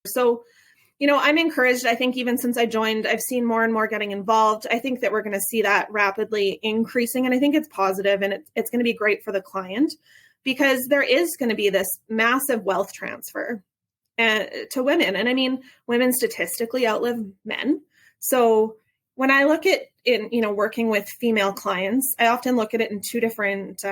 So, I'm encouraged. I think even since I joined, I've seen more and more getting involved. I think that we're going to see that rapidly increasing. And I think it's positive and it's going to be great for the client because there is going to be this massive wealth transfer to women. And I mean, women statistically outlive men. So when I look at working with female clients, I often look at it in two different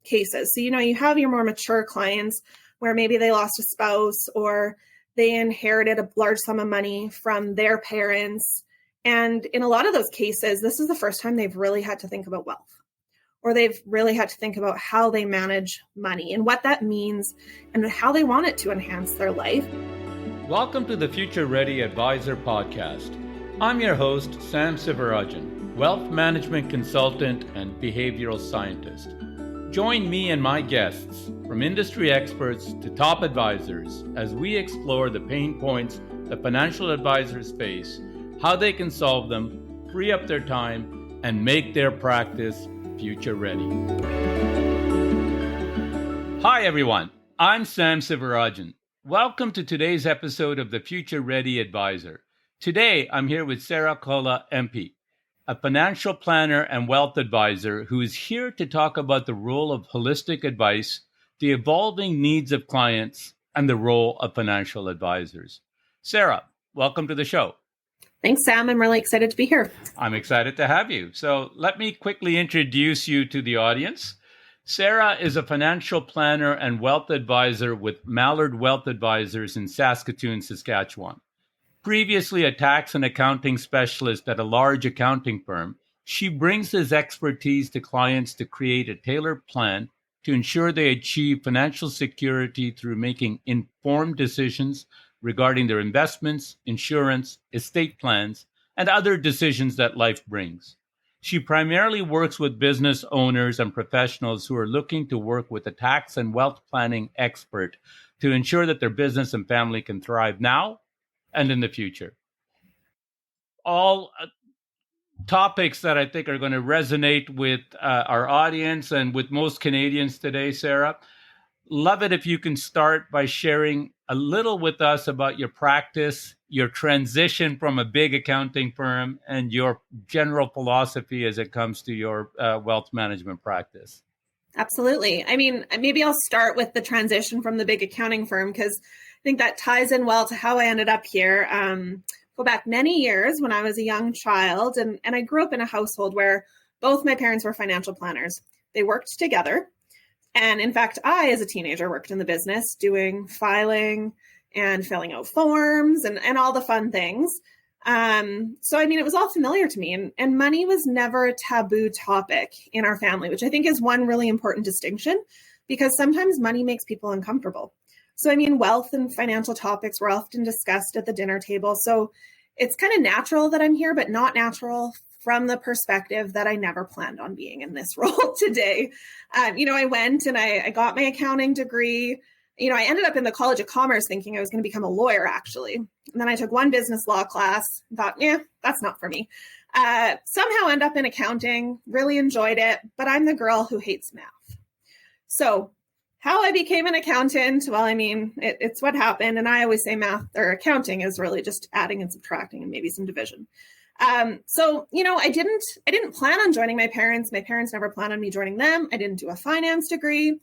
cases. So, you have your more mature clients where maybe they lost a spouse or they inherited a large sum of money from their parents. And in a lot of those cases, this is the first time they've really had to think about wealth, or they've really had to think about how they manage money and what that means and how they want it to enhance their life. Welcome to the Future Ready Advisor podcast. I'm your host, Sam Sivarajan, wealth management consultant and behavioral scientist. Join me and my guests, from industry experts to top advisors, as we explore the pain points that financial advisors face, how they can solve them, free up their time, and make their practice future ready. Hi, everyone. I'm Sam Sivarajan. Welcome to today's episode of the Future Ready Advisor. Today, I'm here with Sarah Kolla-Empey, a financial planner and wealth advisor who is here to talk about the role of holistic advice, the evolving needs of clients, and the role of financial advisors. Sarah, welcome to the show. Thanks, Sam. I'm really excited to be here. I'm excited to have you. So let me quickly introduce you to the audience. Sarah is a financial planner and wealth advisor with Mallard Wealth Advisors in Saskatoon, Saskatchewan. Previously a tax and accounting specialist at a large accounting firm, she brings his expertise to clients to create a tailored plan to ensure they achieve financial security through making informed decisions regarding their investments, insurance, estate plans, and other decisions that life brings. She primarily works with business owners and professionals who are looking to work with a tax and wealth planning expert to ensure that their business and family can thrive now and in the future. All topics that I think are going to resonate with our audience and with most Canadians today, Sarah. Love it if you can start by sharing a little with us about your practice, your transition from a big accounting firm, and your general philosophy as it comes to your wealth management practice. Absolutely. I mean, maybe I'll start with the transition from the big accounting firm because I think that ties in well to how I ended up here. Go back many years when I was a young child, and I grew up in a household where both my parents were financial planners. They worked together. And in fact, I, as a teenager, worked in the business doing filing and filling out forms and all the fun things. So, I mean, it was all familiar to me, and money was never a taboo topic in our family, which I think is one really important distinction because sometimes money makes people uncomfortable. So, I mean, wealth and financial topics were often discussed at the dinner table. So it's kind of natural that I'm here, but not natural from the perspective that I never planned on being in this role today. I went and I got my accounting degree. I ended up in the College of Commerce thinking I was going to become a lawyer, actually. And then I took one business law class, thought, that's not for me. Somehow end up in accounting, really enjoyed it, but I'm the girl who hates math. So how I became an accountant, well, I mean, it's what happened. And I always say math or accounting is really just adding and subtracting and maybe some division. So, I didn't plan on joining my parents. My parents never planned on me joining them. I didn't do a finance degree.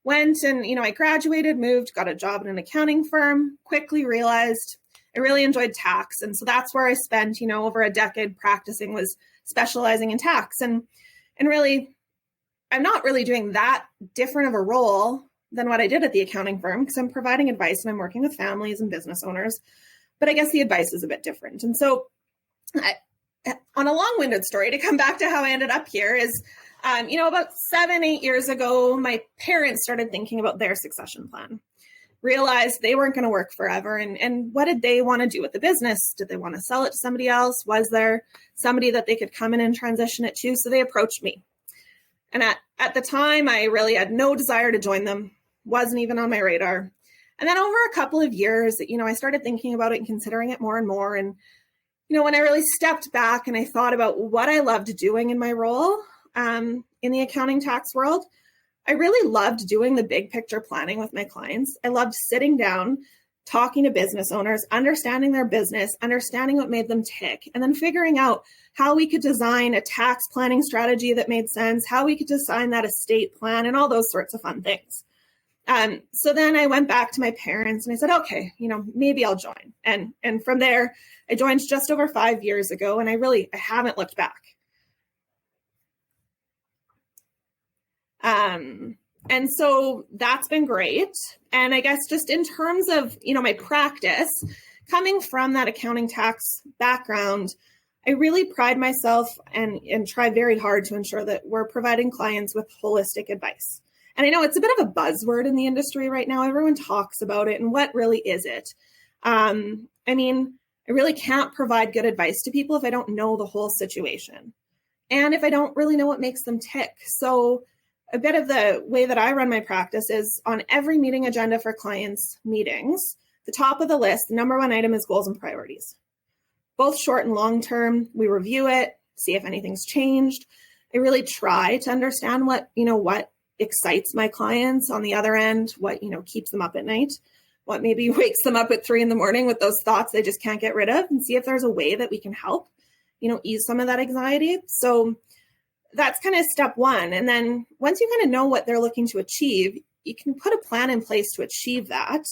Went and, I graduated, moved, got a job in an accounting firm, quickly realized I really enjoyed tax. And so that's where I spent, over a decade practicing, was specializing in tax. And really, I'm not really doing that different of a role than what I did at the accounting firm because I'm providing advice and I'm working with families and business owners. But I guess the advice is a bit different. And so on a long-winded story, to come back to how I ended up here is, about 7-8 years ago, my parents started thinking about their succession plan, realized they weren't going to work forever. And what did they want to do with the business? Did they want to sell it to somebody else? Was there somebody that they could come in and transition it to? So they approached me. And at the time, I really had no desire to join them, wasn't even on my radar. And then over a couple of years, I started thinking about it and considering it more and more. And when I really stepped back and I thought about what I loved doing in my role in the accounting tax world, I really loved doing the big picture planning with my clients. I loved sitting down, talking to business owners, understanding their business, understanding what made them tick, and then figuring out how we could design a tax planning strategy that made sense, how we could design that estate plan, and all those sorts of fun things. So then I went back to my parents and I said, okay, maybe I'll join. And from there, I joined just over 5 years ago, and I haven't looked back. And so that's been great. And I guess just in terms of, my practice, coming from that accounting tax background, I really pride myself and try very hard to ensure that we're providing clients with holistic advice. And I know it's a bit of a buzzword in the industry right now. Everyone talks about it. And what really is it? I really can't provide good advice to people if I don't know the whole situation. And if I don't really know what makes them tick. So a bit of the way that I run my practice is on every meeting agenda for clients' meetings, the top of the list, the number one item is goals and priorities. Both short and long term, we review it, see if anything's changed. I really try to understand what excites my clients on the other end, what, keeps them up at night, what maybe wakes them up at 3 a.m. with those thoughts they just can't get rid of, and see if there's a way that we can help, ease some of that anxiety. So that's kind of step one. And then once you kind of know what they're looking to achieve, you can put a plan in place to achieve that.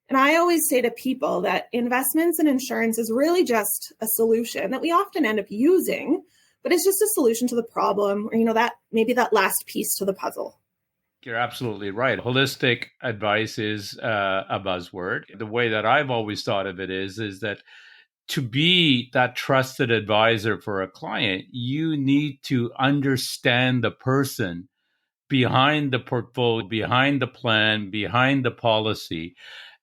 And I always say to people that investments and insurance is really just a solution that we often end up using, but it's just a solution to the problem, or, that maybe that last piece to the puzzle. You're absolutely right. Holistic advice is a buzzword. The way that I've always thought of it is that to be that trusted advisor for a client, you need to understand the person behind the portfolio, behind the plan, behind the policy.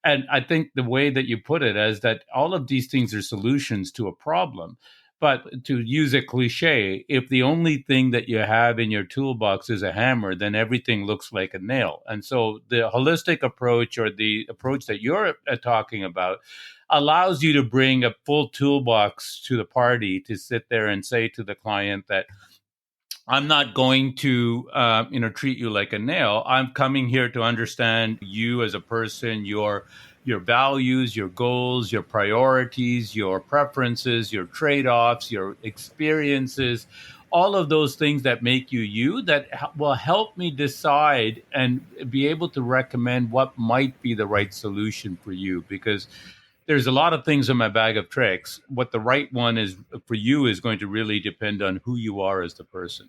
And I think the way that you put it is that all of these things are solutions to a problem. But to use a cliche, if the only thing that you have in your toolbox is a hammer, then everything looks like a nail. And so the holistic approach, or the approach that you're talking about, allows you to bring a full toolbox to the party to sit there and say to the client that I'm not going to, treat you like a nail. I'm coming here to understand you as a person, your values, your goals, your priorities, your preferences, your trade-offs, your experiences, all of those things that make you you, that will help me decide and be able to recommend what might be the right solution for you. Because there's a lot of things in my bag of tricks. What the right one is for you is going to really depend on who you are as the person.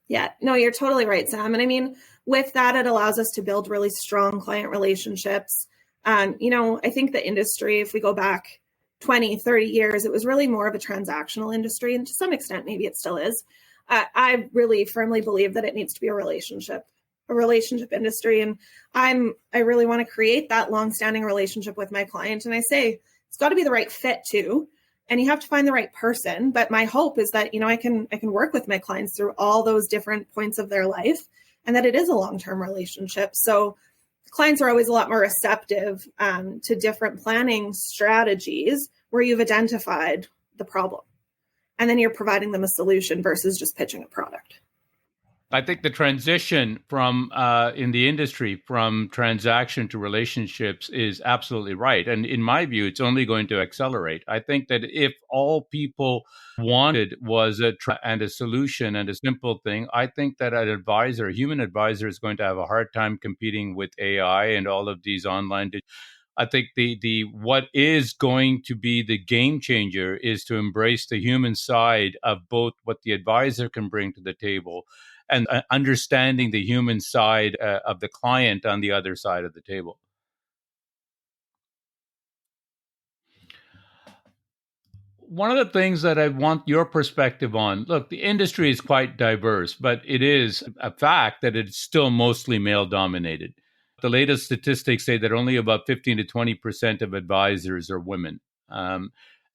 Yeah, no, you're totally right, Sam. And with that, it allows us to build really strong client relationships. I think the industry, if we go back 20, 30 years, it was really more of a transactional industry. And to some extent, maybe it still is. I really firmly believe that it needs to be a relationship industry. And I really want to create that longstanding relationship with my client. And I say, it's got to be the right fit too. And you have to find the right person. But my hope is that, I can work with my clients through all those different points of their life, and that it is a long-term relationship. So clients are always a lot more receptive to different planning strategies where you've identified the problem, and then you're providing them a solution versus just pitching a product. I think the transition from in the industry from transaction to relationships is absolutely right. And in my view, it's only going to accelerate. I think that if all people wanted was a solution and a simple thing, I think that a human advisor is going to have a hard time competing with AI and all of these online. I think the what is going to be the game changer is to embrace the human side of both what the advisor can bring to the table and understanding the human side of the client on the other side of the table. One of the things that I want your perspective on, look, the industry is quite diverse, but it is a fact that it's still mostly male dominated. The latest statistics say that only about 15 to 20% of advisors are women.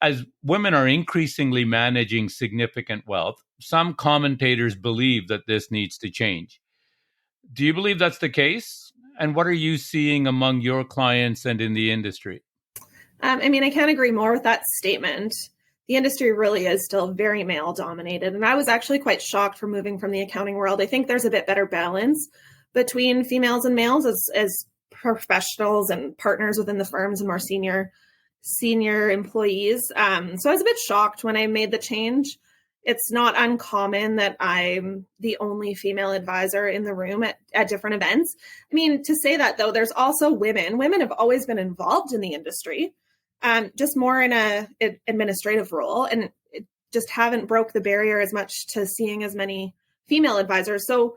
As women are increasingly managing significant wealth, some commentators believe that this needs to change. Do you believe that's the case? And what are you seeing among your clients and in the industry? I can't agree more with that statement. The industry really is still very male dominated. And I was actually quite shocked for moving from the accounting world. I think there's a bit better balance between females and males as professionals and partners within the firms and more senior employees. So I was a bit shocked when I made the change. It's not uncommon that I'm the only female advisor in the room at different events. I mean, to say that though, there's also women. Women have always been involved in the industry, just more in a administrative role, and it just haven't broke the barrier as much to seeing as many female advisors. So,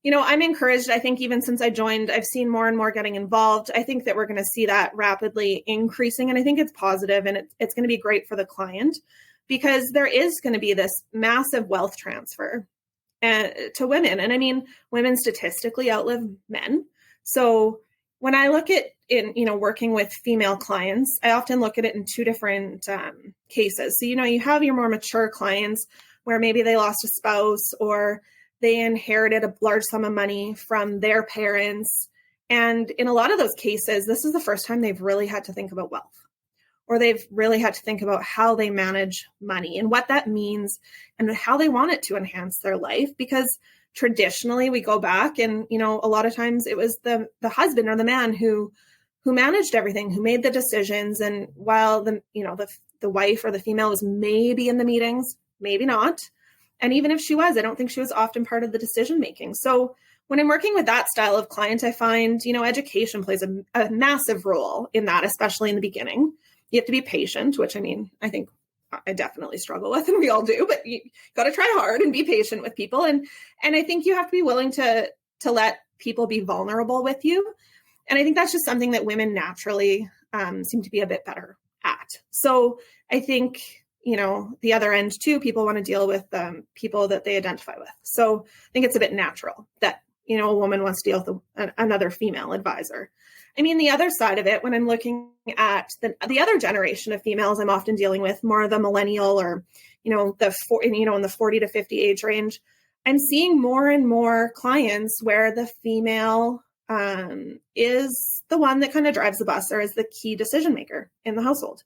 I'm encouraged. I think even since I joined, I've seen more and more getting involved. I think that we're going to see that rapidly increasing, and I think it's positive, and it's going to be great for the client, because there is going to be this massive wealth transfer to women. And I mean, women statistically outlive men. So when I look at working with female clients, I often look at it in two different cases. So, you have your more mature clients where maybe they lost a spouse or they inherited a large sum of money from their parents. And in a lot of those cases, this is the first time they've really had to think about wealth, or they've really had to think about how they manage money and what that means and how they want it to enhance their life. Because traditionally we go back and, a lot of times it was the husband or the man who managed everything, who made the decisions. And while the wife or the female was maybe in the meetings, maybe not. And even if she was, I don't think she was often part of the decision making. So when I'm working with that style of client, I find, education plays a massive role in that, especially in the beginning. You have to be patient, which I think I definitely struggle with, and we all do, but you got to try hard and be patient with people. And I think you have to be willing to let people be vulnerable with you. And I think that's just something that women naturally seem to be a bit better at. So I think, the other end too, people want to deal with people that they identify with. So I think it's a bit natural that, a woman wants to deal with another female advisor. I mean, the other side of it, when I'm looking at the other generation of females, I'm often dealing with more of the millennial or, in the 40 to 50 age range. I'm seeing more and more clients where the female is the one that kind of drives the bus or is the key decision maker in the household.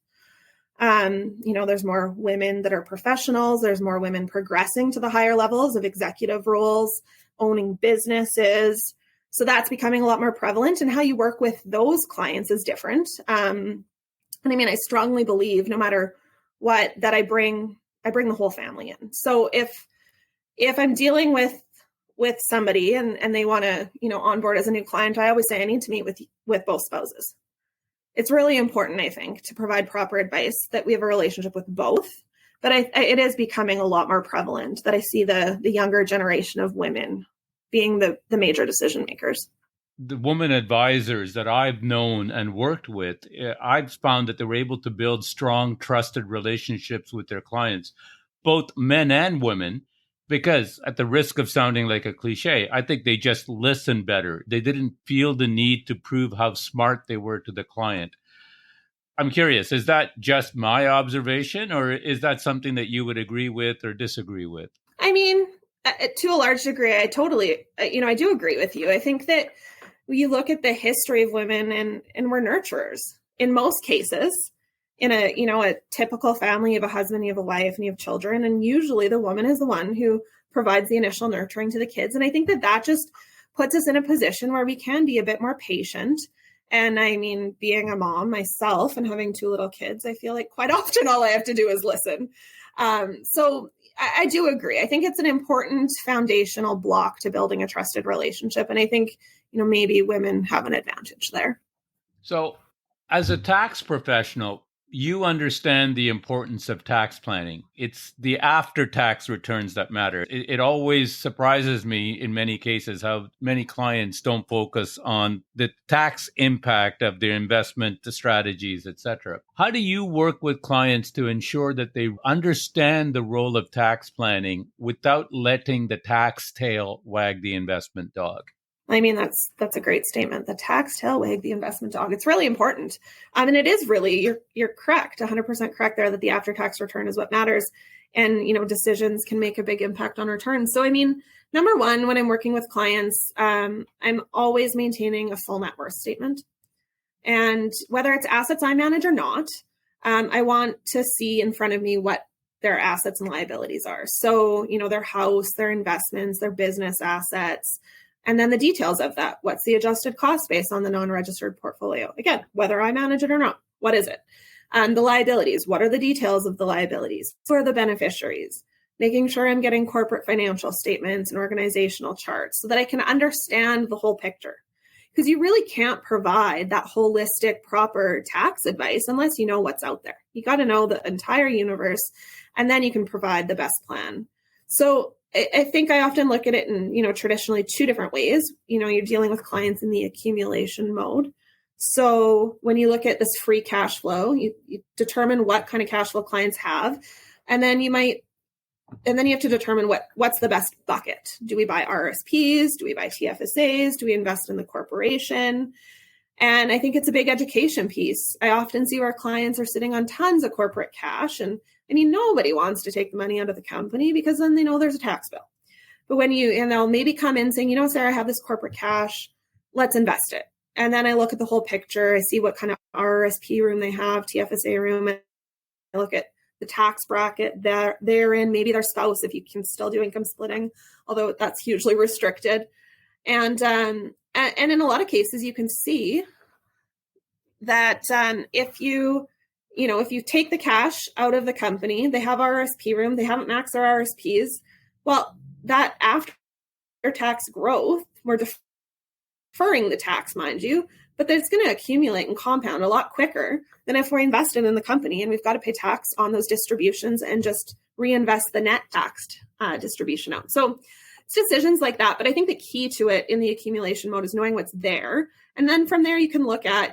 There's more women that are professionals. There's more women progressing to the higher levels of executive roles, owning businesses. So that's becoming a lot more prevalent, and how you work with those clients is different. And I strongly believe no matter what, that I bring the whole family in. So if I'm dealing with somebody and they want to, onboard as a new client, I always say I need to meet with both spouses. It's really important, I think, to provide proper advice, that we have a relationship with both. But it is becoming a lot more prevalent that I see the younger generation of women being the major decision makers. The woman advisors that I've known and worked with, I've found that they were able to build strong, trusted relationships with their clients, both men and women, because at the risk of sounding like a cliche, I think they just listened better. They didn't feel the need to prove how smart they were to the client. I'm curious, is that just my observation, or is that something that you would agree with or disagree with? I mean, to a large degree, I totally, I do agree with you. I think that you look at the history of women and we're nurturers in most cases. In a typical family, you have a husband, you have a wife, and you have children. And usually the woman is the one who provides the initial nurturing to the kids. And I think that just puts us in a position where we can be a bit more patient. And being a mom myself and having two little kids, I feel like quite often all I have to do is listen. So I do agree. I think it's an important foundational block to building a trusted relationship. And I think, maybe women have an advantage there. So as a tax professional, you understand the importance of tax planning. It's the after-tax returns that matter. It always surprises me in many cases how many clients don't focus on the tax impact of their investment strategies, etc. How do you work with clients to ensure that they understand the role of tax planning without letting the tax tail wag the investment dog? That's a great statement. The tax tail wag the investment dog. It's really important. And it is really, you're correct, 100% correct there, that the after-tax return is what matters. And, decisions can make a big impact on returns. So, number one, when I'm working with clients, I'm always maintaining a full net worth statement. And whether it's assets I manage or not, I want to see in front of me what their assets and liabilities are. So, their house, their investments, their business assets, And then the details of that. What's the adjusted cost base on the non-registered portfolio? Again, whether I manage it or not, what is it? The liabilities, what are the details of the liabilities? Who are the beneficiaries? Making sure I'm getting corporate financial statements and organizational charts so that I can understand the whole picture. Because you really can't provide that holistic, proper tax advice unless you know what's out there. You got to know the entire universe, and then you can provide the best plan. So I think I often look at it in, traditionally two different ways. You're dealing with clients in the accumulation mode. So when you look at this free cash flow, you determine what kind of cash flow clients have, and then you have to determine what's the best bucket. Do we buy RSPs? Do we buy TFSAs? Do we invest in the corporation? And I think it's a big education piece. I often see where clients are sitting on tons of corporate cash, and nobody wants to take the money out of the company because then they know there's a tax bill. But when they'll maybe come in saying, Sarah, I have this corporate cash, let's invest it. And then I look at the whole picture. I see what kind of RSP room they have, TFSA room. And I look at the tax bracket they're in, maybe their spouse, if you can still do income splitting, although that's hugely restricted. And in a lot of cases, you can see that if you take the cash out of the company, they have RSP room, they haven't maxed their RSPs. Well, that after tax growth, we're deferring the tax, mind you, but it's going to accumulate and compound a lot quicker than if we're invested in the company and we've got to pay tax on those distributions and just reinvest the net taxed distribution out. So it's decisions like that. But I think the key to it in the accumulation mode is knowing what's there. And then from there, you can look at,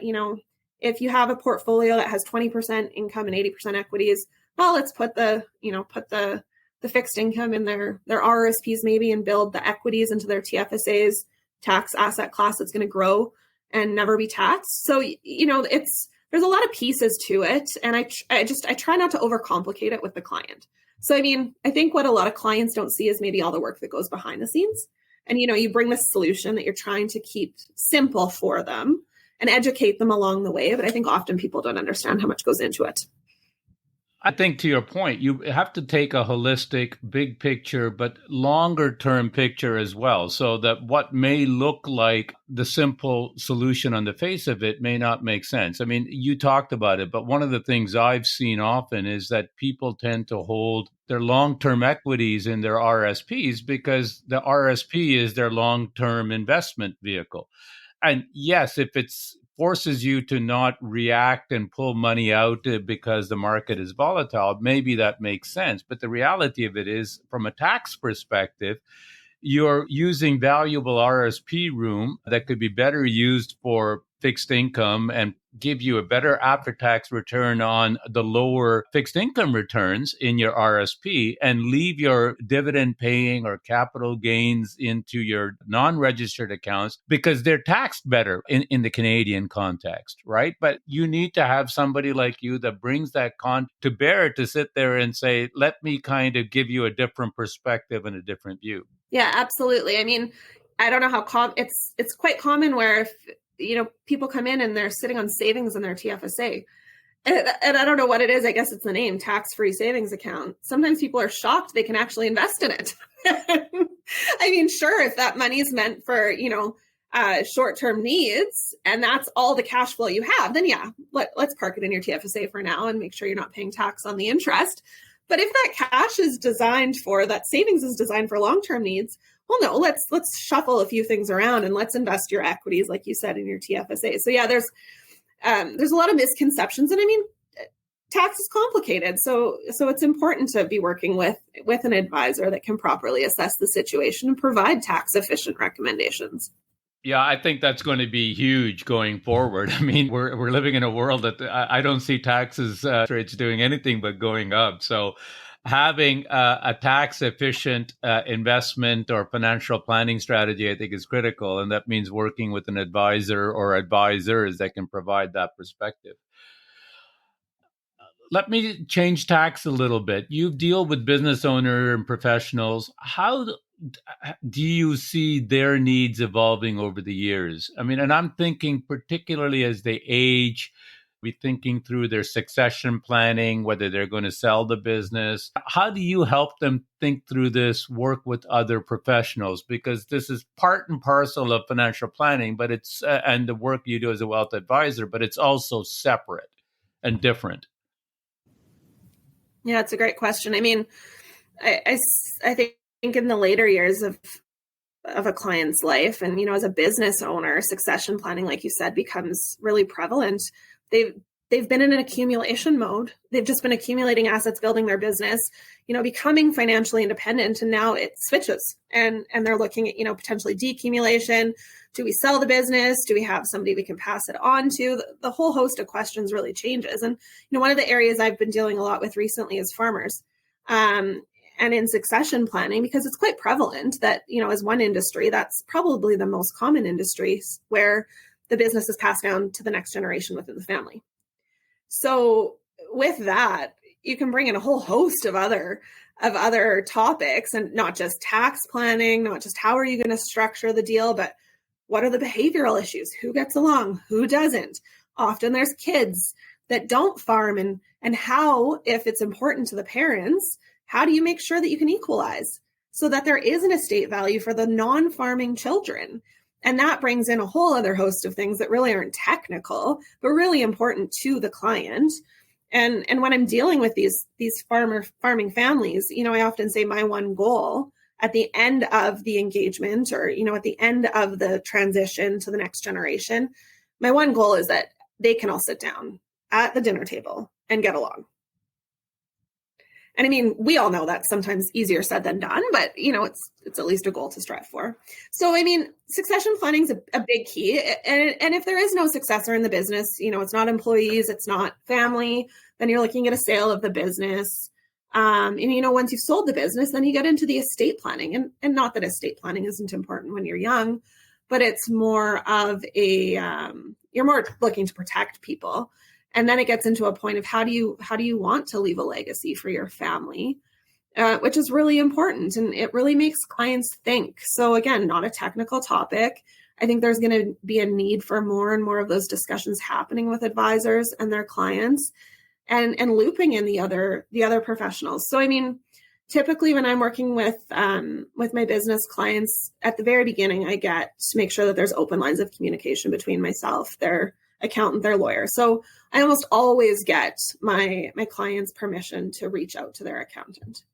if you have a portfolio that has 20% income and 80% equities, well, let's put the fixed income in their RSPs maybe and build the equities into their TFSAs tax asset class that's going to grow and never be taxed. So, there's a lot of pieces to it. And I try not to overcomplicate it with the client. So, I think what a lot of clients don't see is maybe all the work that goes behind the scenes. And, you bring this solution that you're trying to keep simple for them and educate them along the way. But I think often people don't understand how much goes into it. I think to your point, you have to take a holistic, big picture, but longer term picture as well. So that what may look like the simple solution on the face of it may not make sense. You talked about it, but one of the things I've seen often is that people tend to hold their long-term equities in their RSPs because the RSP is their long-term investment vehicle. And yes, if it's forces you to not react and pull money out because the market is volatile, maybe that makes sense. But the reality of it is, from a tax perspective, you're using valuable RSP room that could be better used for fixed income and give you a better after-tax return on the lower fixed income returns in your RSP and leave your dividend paying or capital gains into your non-registered accounts because they're taxed better in the Canadian context, right? But you need to have somebody like you that brings that to bear to sit there and say, let me kind of give you a different perspective and a different view. Yeah, absolutely. I don't know how it's quite common where if people come in and they're sitting on savings in their TFSA, and I don't know what it is. I guess it's the name, tax-free savings account. Sometimes people are shocked they can actually invest in it. Sure, if that money is meant for short-term needs and that's all the cash flow you have, then yeah, let's park it in your TFSA for now and make sure you're not paying tax on the interest. But if that cash is that savings is designed for long-term needs, well, no, let's shuffle a few things around and let's invest your equities, like you said, in your TFSA. So yeah, there's a lot of misconceptions, and tax is complicated. So it's important to be working with an advisor that can properly assess the situation and provide tax efficient recommendations. Yeah, I think that's going to be huge going forward. We're living in a world that I don't see taxes rates doing anything but going up. So having a tax efficient investment or financial planning strategy, I think, is critical. And that means working with an advisor or advisors that can provide that perspective. Let me change tax a little bit. You deal with business owners and professionals. How do you see their needs evolving over the years? And I'm thinking particularly as they age, be thinking through their succession planning, whether they're going to sell the business. How do you help them think through this, work with other professionals? Because this is part and parcel of financial planning, but it's and the work you do as a wealth advisor, but it's also separate and different. Yeah, it's a great question. I mean, I think in the later years of a client's life, and as a business owner, succession planning, like you said, becomes really prevalent. They've been in an accumulation mode. They've just been accumulating assets, building their business, becoming financially independent, and now it switches, and they're looking at potentially decumulation. Do we sell the business? Do we have somebody we can pass it on to? The whole host of questions really changes. And one of the areas I've been dealing a lot with recently is farmers. And in succession planning, because it's quite prevalent that, as one industry, that's probably the most common industry where the business is passed down to the next generation within the family. So with that, you can bring in a whole host of other topics, and not just tax planning, not just how are you going to structure the deal, but what are the behavioral issues? Who gets along? Who doesn't? Often there's kids that don't farm, and how, if it's important to the parents, how do you make sure that you can equalize so that there is an estate value for the non-farming children? And that brings in a whole other host of things that really aren't technical, but really important to the client. And when I'm dealing with these farming families, I often say my one goal at the end of the engagement, or, at the end of the transition to the next generation, my one goal is that they can all sit down at the dinner table and get along. And I mean, we all know that's sometimes easier said than done, but it's at least a goal to strive for. So, I mean, succession planning is a big key. And if there is no successor in the business, it's not employees, it's not family, then you're looking at a sale of the business. And once you've sold the business, then you get into the estate planning. And not that estate planning isn't important when you're young, but it's more of you're more looking to protect people. And then it gets into a point of how do you want to leave a legacy for your family, which is really important. And it really makes clients think. So again, not a technical topic. I think there's going to be a need for more and more of those discussions happening with advisors and their clients, and looping in the other professionals. So I mean, typically when I'm working with my business clients, at the very beginning, I get to make sure that there's open lines of communication between myself, their accountant, their lawyer. So I almost always get my client's permission to reach out to their accountant,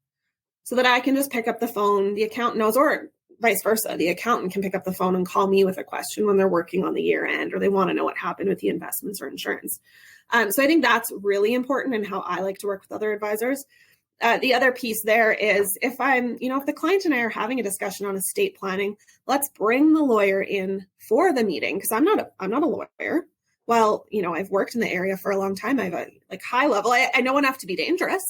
so that I can just pick up the phone. The accountant knows, or vice versa. The accountant can pick up the phone and call me with a question when they're working on the year end, or they want to know what happened with the investments or insurance. So I think that's really important, and how I like to work with other advisors. The other piece there is if the client and I are having a discussion on estate planning, let's bring the lawyer in for the meeting, because I'm not a lawyer. Well, I've worked in the area for a long time. I have a high level. I know enough to be dangerous.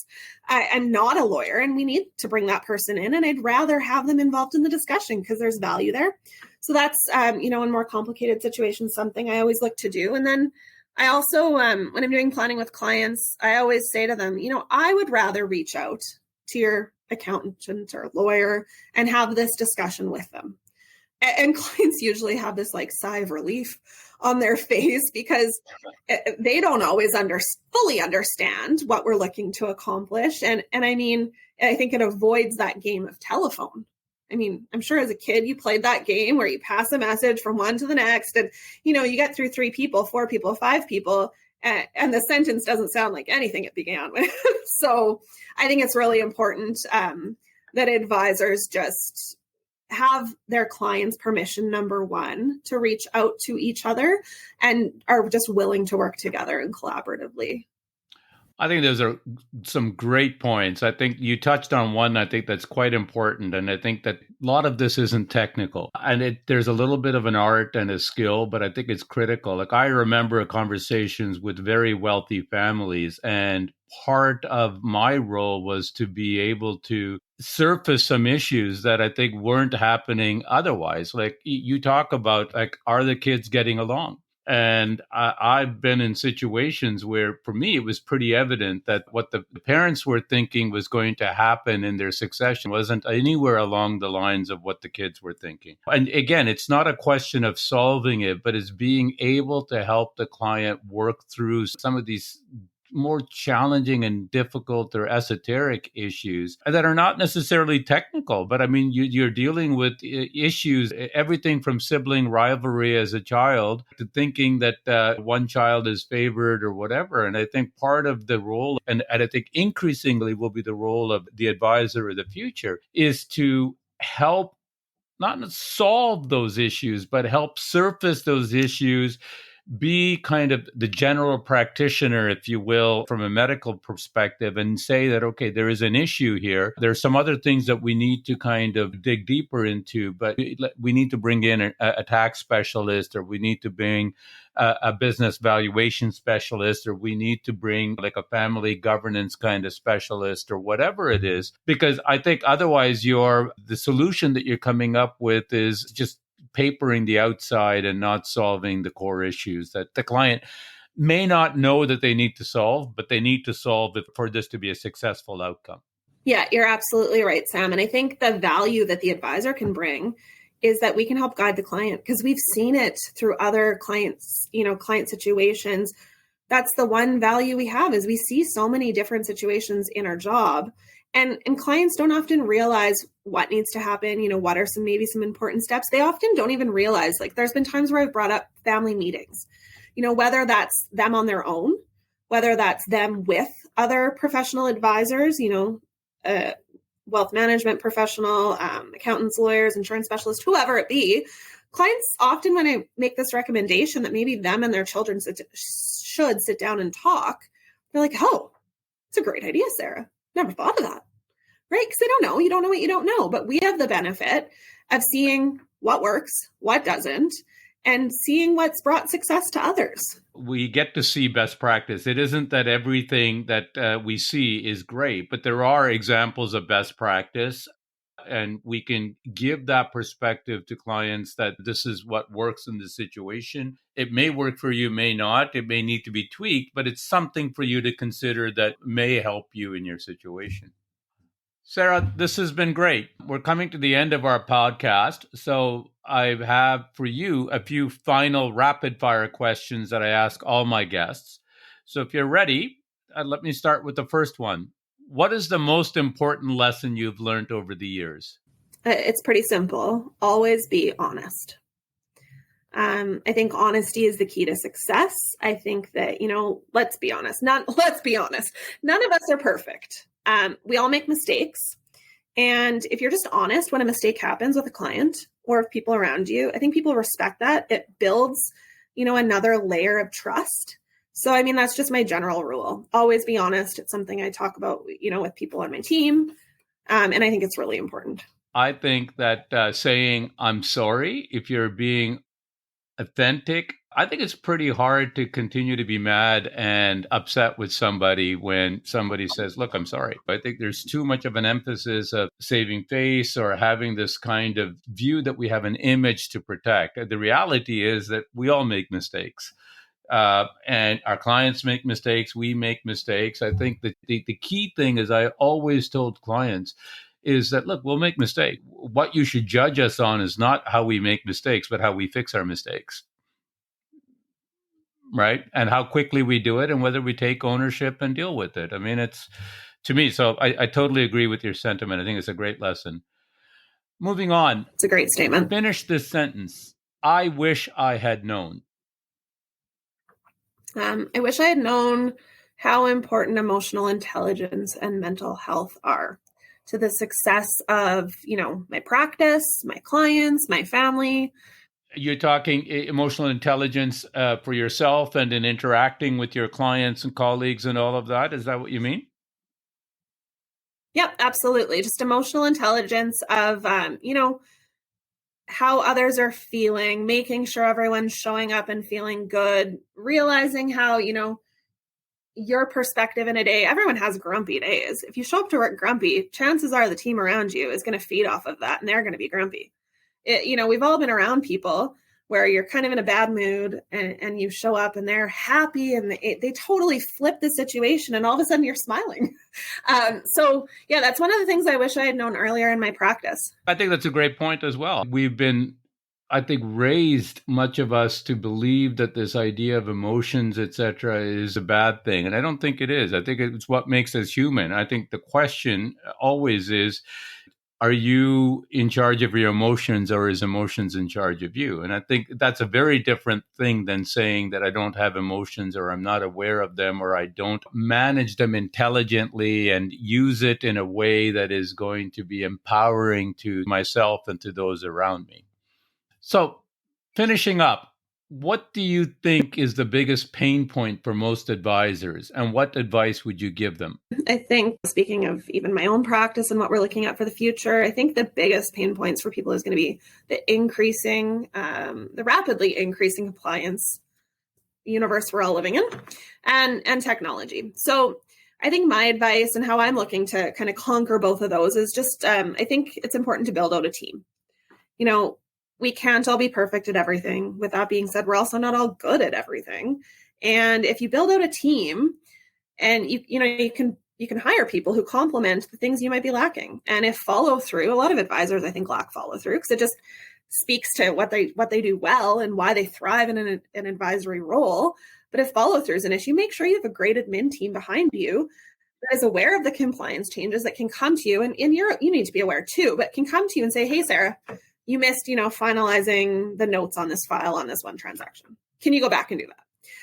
I'm not a lawyer, and we need to bring that person in. And I'd rather have them involved in the discussion because there's value there. So that's, in more complicated situations, something I always look to do. And then I also, when I'm doing planning with clients, I always say to them, I would rather reach out to your accountant or lawyer and have this discussion with them. And clients usually have this sigh of relief on their face, because they don't always fully understand what we're looking to accomplish. And I mean, I think it avoids that game of telephone. I mean, I'm sure as a kid, you played that game where you pass a message from one to the next, and, you get through 3 people, 4 people, 5 people, and the sentence doesn't sound like anything it began with. So I think it's really important that advisors just have their clients' permission, number one, to reach out to each other, and are just willing to work together and collaboratively. I think those are some great points. I think you touched on one, I think that's quite important. And I think that a lot of this isn't technical, and there's a little bit of an art and a skill, but I think it's critical. I remember conversations with very wealthy families, and part of my role was to be able to surface some issues that I think weren't happening otherwise. You talk about, are the kids getting along? And I've been in situations where, for me, it was pretty evident that what the parents were thinking was going to happen in their succession wasn't anywhere along the lines of what the kids were thinking. And again, it's not a question of solving it, but it's being able to help the client work through some of these more challenging and difficult or esoteric issues that are not necessarily technical. But I mean, you're dealing with issues, everything from sibling rivalry as a child to thinking that one child is favored or whatever. And I think part of the role, and I think increasingly will be the role of the advisor of the future, is to help not solve those issues, but help surface those issues, be kind of the general practitioner, if you will, from a medical perspective, and say that, okay, there is an issue here. There's some other things that we need to kind of dig deeper into, but we need to bring in a tax specialist, or we need to bring a business valuation specialist, or we need to bring like a family governance kind of specialist, or whatever it is. Because I think otherwise the solution that you're coming up with is just papering the outside and not solving the core issues that the client may not know that they need to solve, but they need to solve it for this to be a successful outcome. Yeah, you're absolutely right, Sam. And I think the value that the advisor can bring is that we can help guide the client, because we've seen it through other clients, client situations. That's the one value we have, is we see so many different situations in our job. And clients don't often realize what needs to happen, what are maybe some important steps. They often don't even realize, like, there's been times where I've brought up family meetings, whether that's them on their own, whether that's them with other professional advisors, wealth management professional, accountants, lawyers, insurance specialists, whoever it be. Clients often, when I make this recommendation that maybe them and their children should sit down and talk, they're like, oh, it's a great idea, Sarah. Never thought of that, right? Because they don't know. You don't know what you don't know. But we have the benefit of seeing what works, what doesn't, and seeing what's brought success to others. We get to see best practice. It isn't that everything that we see is great, but there are examples of best practice. And we can give that perspective to clients that this is what works in this situation. It may work for you, may not. It may need to be tweaked, but it's something for you to consider that may help you in your situation. Sarah, this has been great. We're coming to the end of our podcast. So I have for you a few final rapid fire questions that I ask all my guests. So if you're ready, let me start with the first one. What is the most important lesson you've learned over the years? It's pretty simple. Always be honest. I think honesty is the key to success. I think that, let's be honest. None of us are perfect. We all make mistakes. And if you're just honest when a mistake happens with a client or with people around you, I think people respect that. It builds, another layer of trust. So, that's just my general rule. Always be honest. It's something I talk about, with people on my team. And I think it's really important. I think that saying I'm sorry, if you're being authentic, I think it's pretty hard to continue to be mad and upset with somebody when somebody says, look, I'm sorry. I think there's too much of an emphasis of saving face or having this kind of view that we have an image to protect. The reality is that we all make mistakes. And our clients make mistakes. We make mistakes. I think that the key thing is I always told clients is that, look, we'll make mistakes. What you should judge us on is not how we make mistakes, but how we fix our mistakes. Right? And how quickly we do it and whether we take ownership and deal with it. It's to me. So I totally agree with your sentiment. I think it's a great lesson. Moving on. It's a great statement. Finish this sentence. I wish I had known. I wish I had known how important emotional intelligence and mental health are to the success of, my practice, my clients, my family. You're talking emotional intelligence for yourself and in interacting with your clients and colleagues and all of that. Is that what you mean? Yep, absolutely. Just emotional intelligence of, how others are feeling, making sure everyone's showing up and feeling good, realizing how, your perspective in a day, everyone has grumpy days. If you show up to work grumpy, chances are the team around you is going to feed off of that and they're going to be grumpy. We've all been around people where you're kind of in a bad mood and you show up and they're happy and they totally flip the situation and all of a sudden you're smiling. So yeah, that's one of the things I wish I had known earlier in my practice. I think that's a great point as well. We've been, I think, raised, much of us, to believe that this idea of emotions, etc., is a bad thing. And I don't think it is. I think it's what makes us human. I think the question always is, are you in charge of your emotions, or is emotions in charge of you? And I think that's a very different thing than saying that I don't have emotions, or I'm not aware of them, or I don't manage them intelligently and use it in a way that is going to be empowering to myself and to those around me. So, finishing up, what do you think is the biggest pain point for most advisors, and what advice would you give them? I think, speaking of even my own practice and what we're looking at for the future, I think the biggest pain points for people is going to be the rapidly increasing compliance universe we're all living in, and technology. So I think my advice and how I'm looking to kind of conquer both of those is just, I think it's important to build out a team. We can't all be perfect at everything. With that being said, we're also not all good at everything. And if you build out a team, and you can hire people who complement the things you might be lacking. And if follow through, a lot of advisors I think lack follow through because it just speaks to what they do well and why they thrive in an advisory role. But if follow through is an issue, make sure you have a great admin team behind you that is aware of the compliance changes that can come to you, and you need to be aware too, but can come to you and say, hey, Sarah, you missed, finalizing the notes on this file on this one transaction. Can you go back and do that?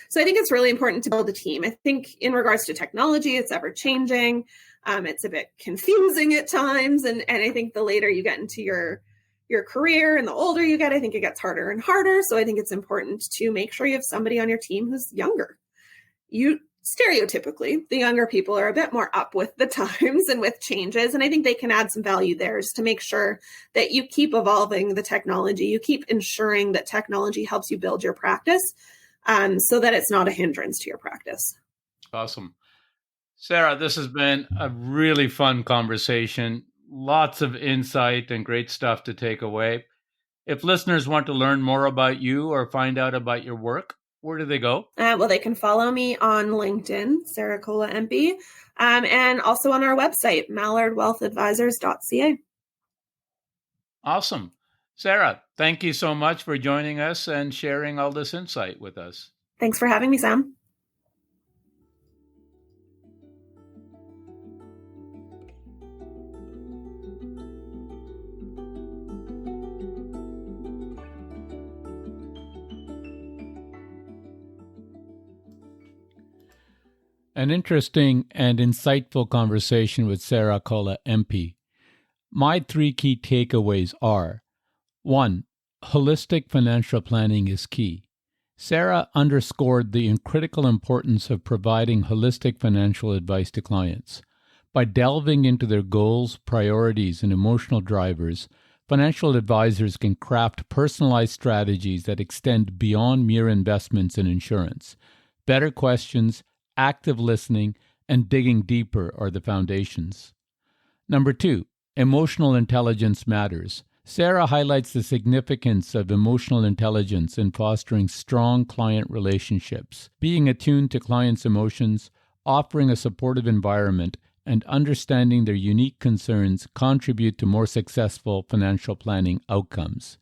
So I think it's really important to build a team. I think in regards to technology, it's ever changing. It's a bit confusing at times. And I think the later you get into your career and the older you get, I think it gets harder and harder. So I think it's important to make sure you have somebody on your team who's younger. Stereotypically, the younger people are a bit more up with the times and with changes. And I think they can add some value there to make sure that you keep evolving the technology. You keep ensuring that technology helps you build your practice so that it's not a hindrance to your practice. Awesome. Sarah, this has been a really fun conversation. Lots of insight and great stuff to take away. If listeners want to learn more about you or find out about your work, where do they go? Well, they can follow me on LinkedIn, Sarah Kolla-Empey, and also on our website, mallardwealthadvisors.ca. Awesome. Sarah, thank you so much for joining us and sharing all this insight with us. Thanks for having me, Sam. An interesting and insightful conversation with Sarah Kolla-Empey. My 3 key takeaways are: 1. Holistic financial planning is key. Sarah underscored the critical importance of providing holistic financial advice to clients. By delving into their goals, priorities, and emotional drivers, financial advisors can craft personalized strategies that extend beyond mere investments and insurance. Better questions, active listening, and digging deeper are the foundations. Number 2, emotional intelligence matters. Sarah highlights the significance of emotional intelligence in fostering strong client relationships. Being attuned to clients' emotions, offering a supportive environment, and understanding their unique concerns contribute to more successful financial planning outcomes.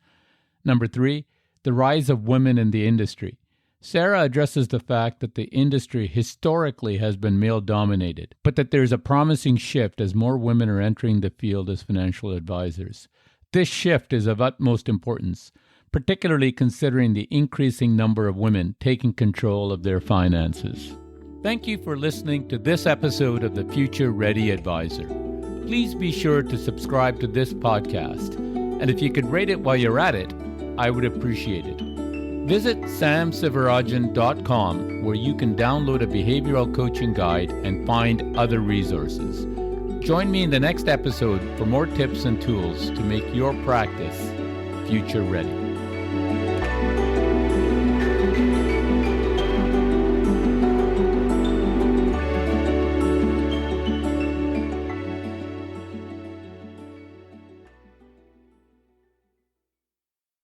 Number 3, the rise of women in the industry. Sarah addresses the fact that the industry historically has been male-dominated, but that there is a promising shift as more women are entering the field as financial advisors. This shift is of utmost importance, particularly considering the increasing number of women taking control of their finances. Thank you for listening to this episode of the Future Ready Advisor. Please be sure to subscribe to this podcast, and if you could rate it while you're at it, I would appreciate it. Visit samsivarajan.com, where you can download a behavioral coaching guide and find other resources. Join me in the next episode for more tips and tools to make your practice future ready.